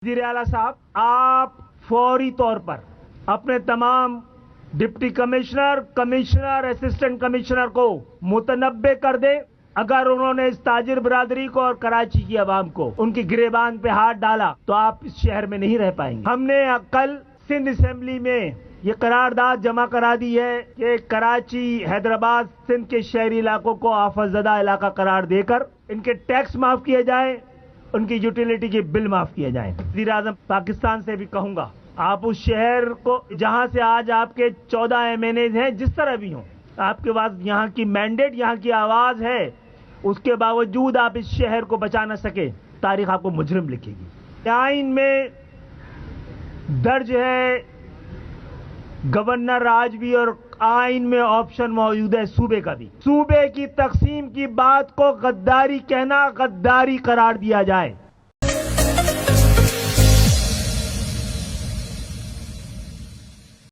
वज़ीर आला साहब, आप फौरी तौर पर अपने तमाम deputy commissioner, commissioner, assistant commissioner को मुतनब्बे कर दे। अगर उन्होंने इस ताजिर बिरादरी को और कराची की आवाम को उनकी गिरेबान पे हाथ डाला तो आप इस शहर में नहीं रह पाएंगे। हमने कल सिंध असेंबली में ये करारदाद जमा करा दी है कि कराची, हैदराबाद, सिंध के शहरी इलाकों को आफतज़दा इलाका करार देकर इनके टैक्स माफ किए जाएं, उनकी यूटिलिटी के बिल माफ किए जाएं। वज़ीर आज़म, पाकिस्तान से भी कहूंगा, आप उस शहर को जहां से आज आपके 14 MNAs हैं, जिस तरह भी हों, आपके पास यहाँ की मैंडेट, यहाँ की आवाज है, उसके बावजूद आप इस शहर को बचा न सके, तारीख आपको मुजरिम लिखेगी। आइन में दर्ज है गवर्नर राज भी, और आइन में ऑप्शन मौजूद है सूबे का भी। सूबे की तकसीम की बात को गद्दारी कहना, गद्दारी करार दिया जाए।